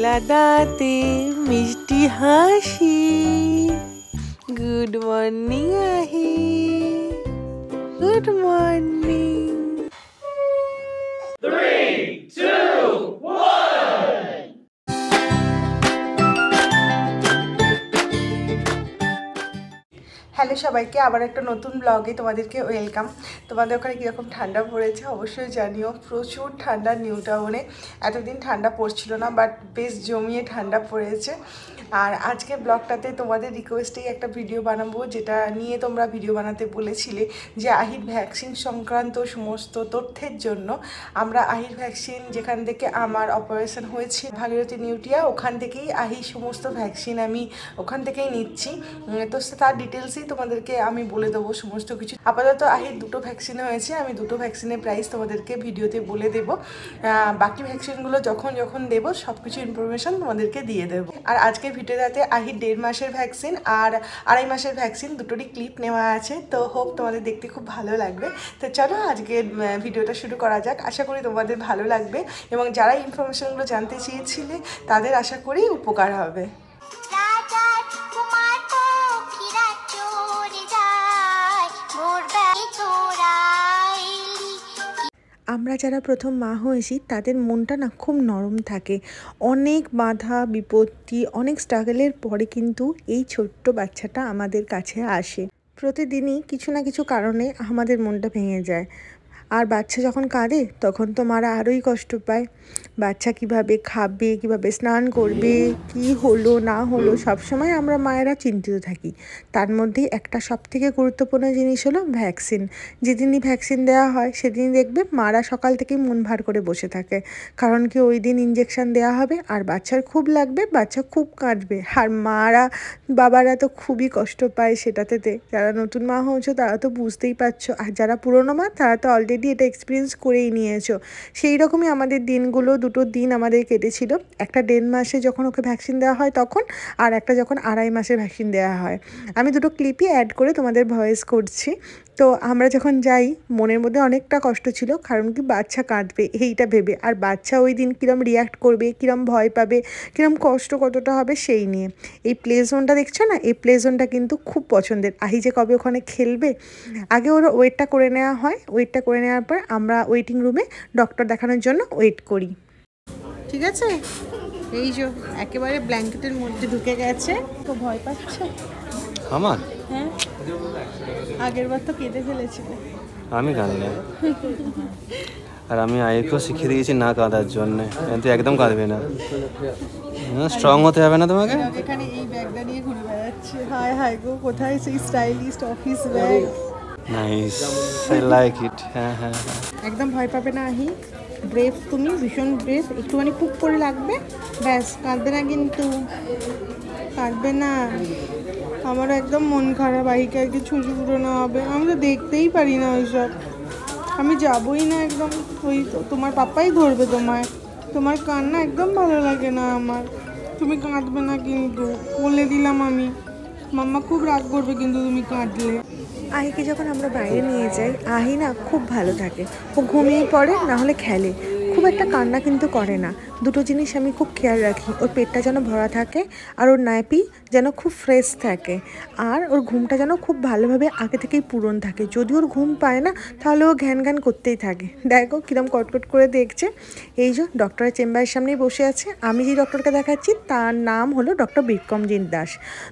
মেলা দাঁতে মিষ্টি হাসি। গুড মর্নিং আহি, গুড মর্নিং। 3, 2, 1. হ্যালো সবাইকে, আবার একটা নতুন ব্লগে তোমাদেরকে ওয়েলকাম। তোমাদের ওখানে কীরকম ঠান্ডা পড়েছে অবশ্যই জানিও। প্রচুর ঠান্ডা নিউ টাউনে, এতদিন ঠান্ডা পড়ছিল না, বাট বেশ জমিয়ে ঠান্ডা পড়েছে। আর আজকে ব্লগটাতে তোমাদের রিকোয়েস্টেই একটা ভিডিও বানাবো, যেটা নিয়ে তোমরা ভিডিও বানাতে বলেছিলে, যে আহির ভ্যাকসিন সংক্রান্ত সমস্ত তথ্যের জন্য। আমরা আহির ভ্যাকসিন যেখান থেকে আমার অপারেশন হয়েছে ভাগীরথী নিউটিয়া, ওখান থেকেই আহির সমস্ত ভ্যাকসিন আমি ওখান থেকেই নিচ্ছি। তো তার ডিটেলসই তোমাদেরকে আমি বলে দেবো সমস্ত কিছু। আপাতত আহির 2টো ভ্যাকসিন হয়েছে, আমি 2টো ভ্যাকসিনের প্রাইস তোমাদেরকে ভিডিওতে বলে দেবো। বাকি ভ্যাকসিনগুলো যখন যখন দেবো সব কিছু ইনফরমেশন তোমাদেরকে দিয়ে দেবো। আর আজকে ভিডিওটাতে আহির 1.5 মাসের ভ্যাকসিন আর 2.5 মাসের ভ্যাকসিন দুটোরই ক্লিপ নেওয়া আছে। তো হোপ তোমাদের দেখতে খুব ভালো লাগবে। তো চলো আজকে ভিডিওটা শুরু করা যাক। আশা করি তোমাদের ভালো লাগবে এবং যারা ইনফরমেশনগুলো জানতে চেয়েছিলে তাদের আশা করি উপকার হবে। আমরা যারা প্রথম মা হয়েছি তাদের মনটা না খুব নরম থাকে। অনেক বাধা বিপত্তি, অনেক স্ট্রাগলের পরে কিন্তু এই ছোট্ট বাচ্চাটা আমাদের কাছে আসে। প্রতিদিনই কিছু না কিছু কারণে আমাদের মনটা ভেঙে যায়। আর বাচ্চা যখন কাঁদে তখন তো মারা আরোই কষ্ট পায়। বাচ্চা কিভাবে খাবে, কিভাবে স্নান করবে, কি হলো না হলো, সবসময় আমরা মায়েরা চিন্তিত থাকি। তার মধ্যেই একটা সবথেকে গুরুত্বপূর্ণ জিনিস হলো ভ্যাকসিন। যেদিনই ভ্যাকসিন দেওয়া হয় সেদিনই দেখবে মারা সকাল থেকেই মন ভার করে বসে থাকে। কারণ কি ওই দিন ইঞ্জেকশন দেওয়া হবে আর বাচ্চার খুব লাগবে, বাচ্চা খুব কাঁদবে। আর মারা বাবারা তো খুবই কষ্ট পায় সেটাতে। যারা নতুন মা হয়েছো তারা তো বুঝতেই পারছো, আর যারা পুরনো মা তারা তো অলরেডি এটা এক্সপিরিয়েন্স করেই নিয়েছো। সেই রকমই আমাদের দিনগুলো, 2টো দিন আমাদের কেটেছিল। একটা 1.5 মাসে যখন ওকে ভ্যাকসিন দেওয়া হয় তখন, আর একটা যখন 2.5 মাসে ভ্যাকসিন দেওয়া হয়। আমি 2টো ক্লিপই অ্যাড করে তোমাদের ভয়েস করছি। তো আমরা যখন যাই মনের মধ্যে অনেকটা কষ্ট ছিল, কারণ কি বাচ্চা কাঁদবে এইটা ভেবে, আর বাচ্চা ওই দিন কীরম রিয়াক্ট করবে, কীরম ভয় পাবে, কীরম কষ্ট কতটা হবে সেই নিয়ে। এই প্লে জোনটা দেখছো না, এই প্লে জোনটা কিন্তু খুব পছন্দের। আহি যে কবে ওখানে খেলবে, আগে ওর ওয়েটটা করে নেওয়া হয়। ওয়েটটা করে নেওয়ার পর আমরা ওয়েটিং রুমে ডক্টর দেখানোর জন্য ওয়েট করি। ঠিক আছে, এই যে একেবারে ব্ল্যাঙ্কেটের মধ্যে ঢুকে গেছে। তো ভয় পাচ্ছে আমার? হ্যাঁ, আগের বার তো কেঁদে ফেলেছিল। আমি কাঁদি না। আর আমি আইকেও শিখিয়ে দিয়েছি না কাঁদার জন্য, কিন্তু একদম কাঁদবে না। স্ট্রং হতে হবে না তোমাকে। এখানে এই ব্যাগটা নিয়ে ঘুরে বেড়াচ্ছে। হাই হাই গো, কোথায় সেই stylist office bag. Nice, I like it. হ্যাঁ হ্যাঁ, একদম ভয় পাবে না আহি। ব্রেভ, তুমি ভীষণ ব্রেভ। একটুখানি পুক করে লাগবে, ব্যাস, কাঁদবে না কিন্তু, কাঁদবে না। আমারও একদম মন খারাপ, আহিকে আর কি ছুঁচি পুরোনো হবে। আমি তো দেখতেই পারি না ওইসব, আমি যাবই না একদম। ওই তোমার পাপাই ধরবে তোমায়। তোমার কান্না একদম ভালো লাগে না আমার। তুমি কাঁদবে না কিন্তু, বলে দিলাম আমি। মাম্মা খুব রাগ করবে কিন্তু তুমি কাঁদলে। আহিকে যখন আমরা বাইরে নিয়ে যাই, আহি না খুব ভালো থাকে। ও ঘুমিয়ে পড়ে, না হলে খেলে। খুব একটা কান্না কিন্তু করে না। 2টো জিনিস আমি খুব খেয়াল রাখি, ওর পেটটা যেন ভরা থাকে, আর ওর নাইপি যেন খুব ফ্রেশ থাকে, আর ওর ঘুমটা যেন খুব ভালোভাবে আগে থেকেই পূরণ থাকে। যদি ওর ঘুম পায় না তাহলে ও ঘ্যান ঘ্যান করতেই থাকে। দেখো কিরম কটকট করে দেখছে। এই যে ডক্টরের চেম্বারের সামনেই বসে আছে। আমি যে ডক্টরকে দেখাচ্ছি তার নাম হলো ডক্টর বিক্রমজিৎ দাস।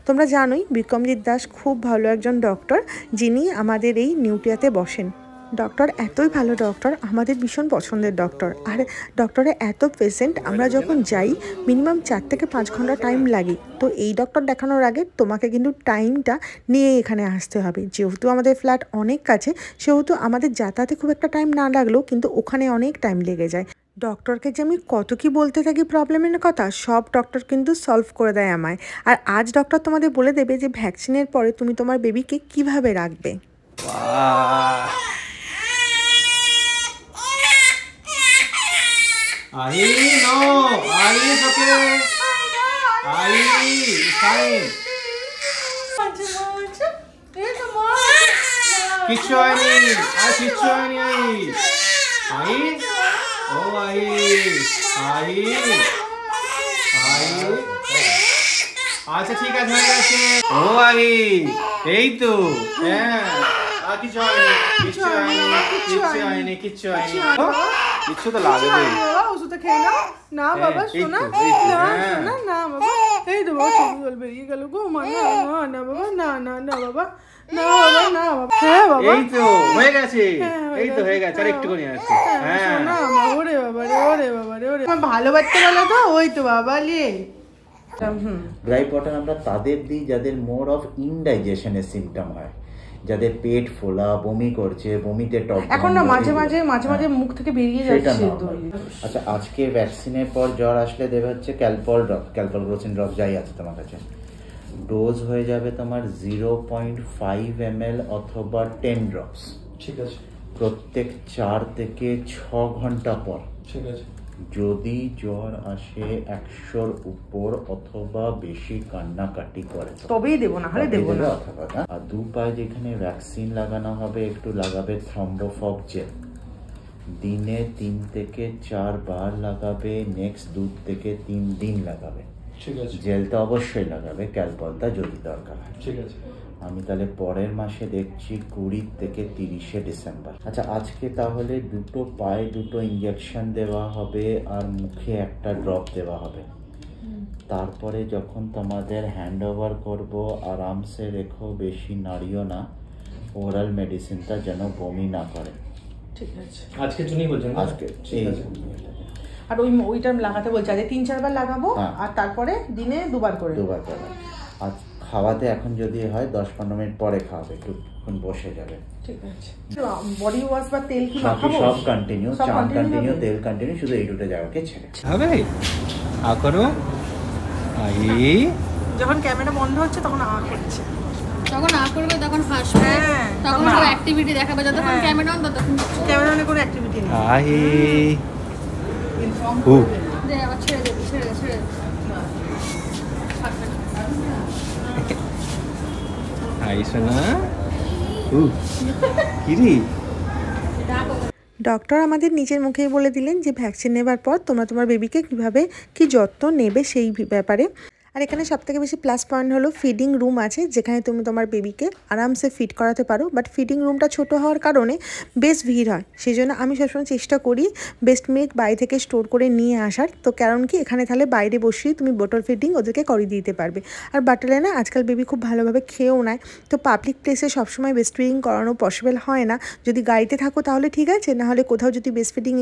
তোমরা জানোই বিক্রমজিৎ দাস খুব ভালো একজন ডক্টর, যিনি আমাদের এই নিউটিয়াতে বসেন। ডক্টর এতই ভালো ডক্টর, আমাদের ভীষণ পছন্দের ডক্টর। আর ডক্টরে এত পেশেন্ট, আমরা যখন যাই মিনিমাম 4 থেকে 5 ঘন্টা টাইম লাগে। তো এই ডক্টর দেখানোর আগে তোমাকে কিন্তু টাইমটা নিয়ে এখানে আসতে হবে। যেহেতু আমাদের ফ্ল্যাট অনেক কাছে, সেহেতু আমাদের যাতায়াতে খুব একটা টাইম না লাগলেও কিন্তু ওখানে অনেক টাইম লেগে যায়। ডক্টরকে যে আমি কত কি বলতে থাকি প্রবলেমের কথা, সব ডক্টর কিন্তু সলভ করে দেয় আমায়। আর আজ ডক্টর তোমাদের বলে দেবে যে ভ্যাকসিনের পরে তুমি তোমার বেবিকে কিভাবে রাখবে। Ahi, no. Ahi is okay. Ahi, fine. কিচ্ছু হয়নি, আর কিচ্ছু হয়নি। আহি, ও আহি, আহি, আচ্ছা ঠিক আছে, হয়ে গেছে। ও আই এই তো, হ্যাঁ আর কিছু হয়নি, কিচ্ছু হয়নি। কিচ্ছু তো লাগবে। ওষুধটা খেয়ে নাও। না বাবা শোনা, না না বাবা, এই তো বাবা চোখ জল বেরিয়ে গেল গো মা। না বাবা, না না না বাবা, না বাবা, না বাবা। হ্যাঁ বাবা, এই তো হয়ে গেছে, এই তো হয়ে গেছে, আর একটু করে আছে। হ্যাঁ না মা, ওরে বাবা রে, ওরে বাবা রে, ওরে ভালো বাচ্চা বলো তো, ওই তো বাবা লে। ড্রাই ওয়াটার আমরা তাদের দিই যাদের মোর অফ ইনডাইজেশনের সিমটম হয়, যাদের পেট ফোলা, বমি করছে, বমিতে টক, এখন না মাঝে মাঝে মুখ থেকে বেরিয়ে যাচ্ছে। আচ্ছা, আজকে ভ্যাকসিনের পর জ্বর আসলে দেবে হচ্ছে ক্যালপল ড্রপ, ক্যালপলগ্লোসিন ড্রপ যাই আছে তোমার কাছে। ডোজ হয়ে যাবে তোমার 0.5 ml অথবা 10 ড্রপস। ঠিক আছে। প্রত্যেক 4 থেকে 6 ঘন্টা পর। ঠিক আছে। যদি জ্বর আসে 100-র উপর অথবা বেশি, কান্নাকাটি করে, তবেই দেবো, না হলে দেবো না। আর 2 পায়ে যেখানে ভ্যাকসিন লাগানো হবে একটু লাগাবে থ্রম্বোফব জেল, দিনে 3 থেকে 4 বার লাগাবে, নেক্সট 2 থেকে 3 দিন লাগাবে। ঠিক আছে। জেলটা অবশ্যই লাগাবে, ক্যালপলটা যদি দরকার হয়। ঠিক আছে। আমি তাহলে পরের মাসে দেখছি 20 থেকে 30 ডিসেম্বর। আচ্ছা, আজকে তাহলে 2 পায়ে 2 ইঞ্জেকশন দেওয়া হবে আর মুখে 1টা ড্রপ দেওয়া হবে। তারপরে যখন তোমাদের হ্যান্ড ওভার করবো আরামসে রেখো, বেশি নাড়িও না, ওরাল মেডিসিনটা যেন বমি না করে। ঠিক আছে। আজকের জন্যই বলছেন? আজকে। ঠিক আছে। আর ওইটা লাগাতে বলছে আজ 3-4 বার লাগাবো, আর তারপরে দিনে 2 বার করে। আর খাওয়াতে এখন যদি হয় 10-15 মিনিট পরে খাওয়াবে, একটুক্ষণ বসে যাবে। ঠিক আছে। বডি ওয়াশ বা তেল কি মাখাবো? সব কন্টিনিউ, চান কন্টিনিউ, তেল কন্টিনিউ, শুধু এই 2টা জায়গাকে ছেড়ে হবে। আ করো। আই যখন ক্যামেরা বন্ধ হচ্ছে তখন আ করছে, তখন আ করবে, তখন হাসবে, তখন সব অ্যাক্টিভিটি দেখাবে। যতক্ষণ ক্যামেরা অন ততক্ষণ ক্যামেরা অনে কোনো অ্যাক্টিভিটি নেই। আই দে আবার ছেড়ে দে, ছেড়ে দে, ছেড়ে দে। আই সোনা। কিরি ডক্টর আমাদের নিজের মুখেই বলে দিলেন যে ভ্যাকসিন নেবার পর তোমরা তোমার বেবিকে কীভাবে কি যত্ন নেবে সেই ব্যাপারে। আর এখানে সবথেকে বেশি প্লাস পয়েন্ট হলো ফিডিং রুম আছে, যেখানে তুমি তোমার বেবিকে আরামসে ফিড করাতে পারো। বাট ফিডিং রুমটা ছোট হওয়ার কারণে বেশ ভিড় হয়, সেই জন্য আমি সবসময় চেষ্টা করি বেস্ট মিল্ক বাইরে থেকে স্টোর করে নিয়ে আসার। তো কারণ কি, এখানে তাহলে বাইরে বসিয়ে তুমি বোটল ফিডিং ওদেরকে করিয়ে দিতে পারবে। আর বাটালে না আজকাল বেবি খুব ভালোভাবে খেয়েও নেয়, তো পাবলিক প্লেসে সবসময় বেস্ট ফিডিং করানো পসিবল হয় না। যদি গাড়িতে থাকো তাহলে ঠিক আছে, নাহলে কোথাও যদি বেস্ট ফিডিং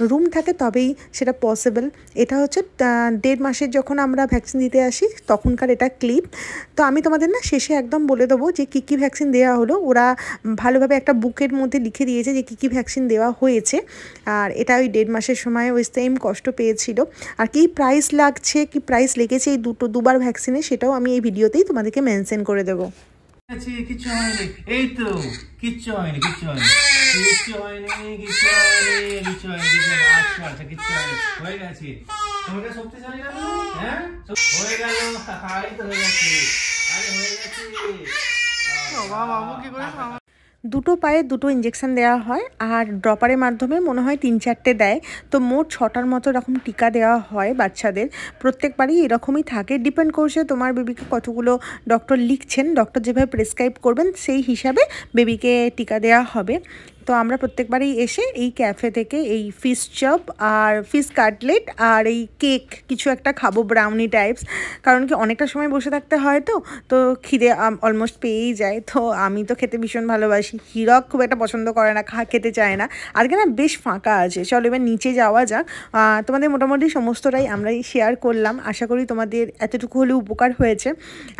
রুম থাকে তবেই সেটা পসিবল। এটা হচ্ছে 1.5 মাসের যখন আমরা ভ্যাকসিন দিতে আসি তখনকার এটা ক্লিপ। তো আমি তোমাদের না শেষে একদম বলে দেবো যে কী কী ভ্যাকসিন দেওয়া হলো। ওরা ভালোভাবে একটা বুকের মধ্যে লিখে দিয়েছে যে কী কী ভ্যাকসিন দেওয়া হয়েছে। আর এটা ওই 1.5 মাসের সময় ওই সেম কষ্ট পেয়েছিল। আর কী প্রাইস লাগছে, কি প্রাইস লেগেছে এই 2বার ভ্যাকসিনে, সেটাও আমি এই ভিডিওতেই তোমাদেরকে মেনশন করে দেবো। কিচ্ছু হয়নি, এই তো কিচ্ছু হয়নি, কিচ্ছু হয়নি, কিচ্ছু হয়নি, কিচ্ছু হয়নি, কিচ্ছু হয়নি। আচ্ছা আচ্ছা, কিচ্ছু হয়নি, হয়ে গেছে। তোমাকে শক্তিশালী না? হ্যাঁ হয়ে গেল, এই তো হয়ে গেছে, আরে হয়ে গেছে। বাবু কি করে 2 পায়ে 2 ইঞ্জেকশন দেওয়া হয়, আর ড্রপারের মাধ্যমে মনে হয় 3-4টে দেয়। তো মোট 6টার মতো এরকম টিকা দেওয়া হয় বাচ্চাদের। প্রত্যেকবারই এরকমই থাকে, ডিপেন্ড করছে তোমার বেবিকে কতগুলো ডক্টর লিখছেন, ডক্টর যেভাবে প্রেসক্রাইব করবেন সেই হিসাবে বেবিকে টিকা দেওয়া হবে। তো আমরা প্রত্যেকবারই এসে এই ক্যাফে থেকে এই ফিশ চপ আর ফিশ কাটলেট আর এই কেক কিছু একটা খাবো, ব্রাউনি টাইপস। কারণ কি অনেকটা সময় বসে থাকতে হয়, তো খিদে অলমোস্ট পেয়েই যায়। তো আমি তো খেতে ভীষণ ভালোবাসি, হিরক খুব একটা পছন্দ করে না, খেতে চায় না। আজকে না বেশ ফাঁকা আছে, চলো এবার নিচে যাওয়া যাক। তোমাদের মোটামুটি সমস্তটাই আমরাই শেয়ার করলাম, আশা করি তোমাদের এতটুকু হলেও উপকার হয়েছে।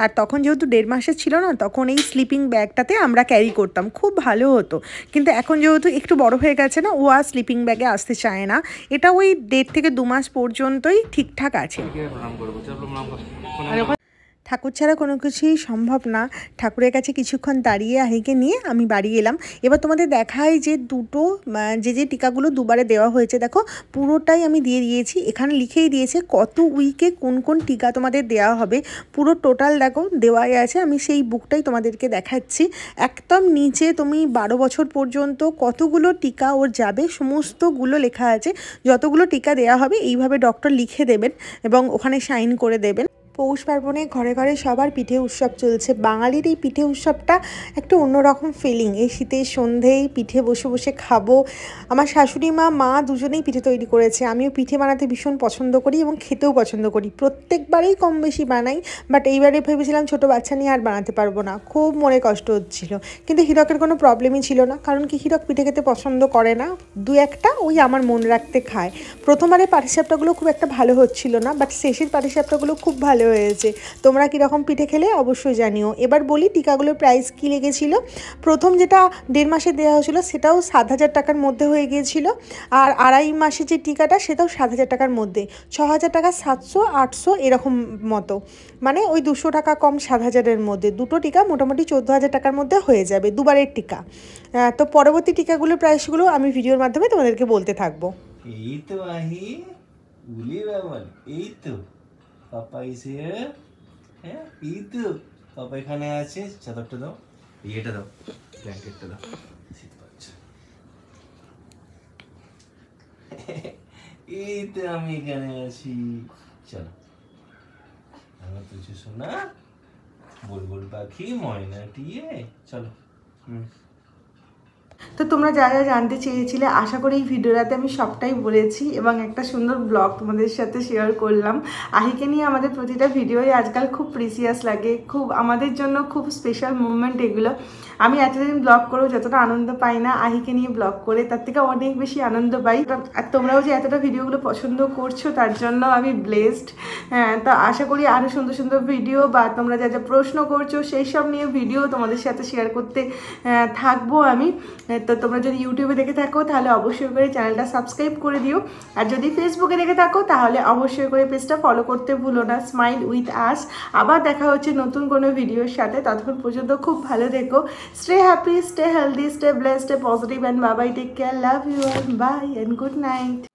আর তখন যেহেতু 1.5 মাসের ছিল না, তখন এই স্লিপিং ব্যাগটাতে আমরা ক্যারি করতাম, খুব ভালো হতো। কিন্তু এখন যেহেতু একটু বড় হয়ে গেছে না, ও আর স্লিপিং ব্যাগে আসতে চায় না। এটা ওই 1.5 থেকে 2 মাস পর্যন্তই ঠিকঠাক আছে। ঠাকুর ছাড়া কোনো কিছুই সম্ভব না। ঠাকুরের কাছে কিছুক্ষণ দাঁড়িয়ে আহিকে নিয়ে আমি বাড়ি এলাম। এবার তোমাদের দেখাই যে দুটো যে টিকাগুলো দুবারে দেওয়া হয়েছে, দেখো পুরোটাই আমি দিয়ে দিয়েছি। এখানে লিখেই দিয়েছে কত উইকে কোন কোন টিকা তোমাদের দেওয়া হবে, পুরো টোটাল দেখো দেওয়াই আছে। আমি সেই বুকটাই তোমাদেরকে দেখাচ্ছি। একদম নিচে তুমি 12 বছর পর্যন্ত কতগুলো টিকা ওর যাবে সমস্তগুলো লেখা আছে। যতগুলো টিকা দেওয়া হবে এইভাবে ডক্টর লিখে দেবেন এবং ওখানে সাইন করে দেবেন। পৌষ পার্বণে ঘরে ঘরে সবার পিঠে উৎসব চলছে। বাঙালির এই পিঠে উৎসবটা একটু অন্যরকম ফিলিং। এই শীতের সন্ধেয় পিঠে বসে বসে খাবো। আমার শাশুড়ি মা দুজনেই পিঠে তৈরি করেছে। আমিও পিঠে বানাতে ভীষণ পছন্দ করি এবং খেতেও পছন্দ করি। প্রত্যেকবারেই কম বেশি বানাই, বাট এইবারে ভেবেছিলাম ছোটো বাচ্চা নিয়ে আর বানাতে পারবো না, খুব মনে কষ্ট হচ্ছিল। কিন্তু হিরকের কোনো প্রবলেমই ছিল না, কারণ কি হিরক পিঠে খেতে পছন্দ করে না, দু একটা ওই আমার মন রাখতে খায়। প্রথমবারে পাটিসাপটাগুলো খুব একটা ভালো হচ্ছিল না, বাট শেষের পাটিসাপটাগুলো খুব ভালো হয়েছে। তোমরা কীরকম পিঠে খেলে অবশ্যই জানিও। এবার বলি টিকাগুলোর প্রাইস কী লেগেছিল। প্রথম যেটা 1.5 মাসে দেওয়া হয়েছিল সেটাও 7,000 টাকার মধ্যে হয়ে গিয়েছিল, আর 2.5 মাসের যে টিকাটা সেটাও 7,000 টাকার মধ্যে। 6,000 টাকা, 700, 800 এরকম মতো, মানে ওই 200 টাকা কম 7,000-এর মধ্যে। দুটো টিকা মোটামুটি 14,000 টাকার মধ্যে হয়ে যাবে, দুবারের টিকা। তো পরবর্তী টিকাগুলোর প্রাইসগুলো আমি ভিডিওর মাধ্যমে তোমাদেরকে বলতে থাকবো। এই তো আহি উলি বাবা, এই তো পাপা এসে, হ্যাঁ এই তো পাপা এখানে আছে। চাদরটা দাও, এটা দাও, ব্ল্যাঙ্কেটটা দাও, শীত পাচ্ছে। এই তো আমি এখানে আছি, চলো আমার তুঝে শোনা বুলবুল পাখি ময়না টিয়ে, চলো। তো তোমরা যা যা জানতে চেয়েছিলে আশা করি এই ভিডিওটাতে আমি সবটাই বলেছি এবং একটা সুন্দর ব্লগ তোমাদের সাথে শেয়ার করলাম। আহিকে নিয়ে আমাদের প্রতিটা ভিডিওই আজকাল খুব প্রিসিয়াস লাগে, খুব আমাদের জন্য খুব স্পেশাল মুভমেন্ট এগুলো। আমি এতদিন ব্লগ করেও যতটা আনন্দ পাই না, আহিকে নিয়ে ব্লগ করে তার থেকে অনেক বেশি আনন্দ পাই। আর তোমরাও যে এতটা ভিডিওগুলো পছন্দ করছো তার জন্য আমি ব্লেসড। হ্যাঁ, তো আশা করি আরও সুন্দর সুন্দর ভিডিও বা তোমরা যা যা প্রশ্ন করছো সেই সব নিয়ে ভিডিও তোমাদের সাথে শেয়ার করতে থাকবো আমি। তো তোমরা যদি ইউটিউবে দেখে থাকো তাহলে অবশ্যই করে চ্যানেলটা সাবস্ক্রাইব করে দিও, আর যদি ফেসবুকে দেখে থাকো তাহলে অবশ্যই করে পেজটা ফলো করতে ভুলো না, স্মাইল উইথ আস। আবার দেখা হচ্ছে নতুন কোনো ভিডিওর সাথে, ততক্ষণ পর্যন্ত খুব ভালো থেকো। Stay happy, stay healthy, stay blessed, stay positive, and bye bye, take care, love you, bye and good night.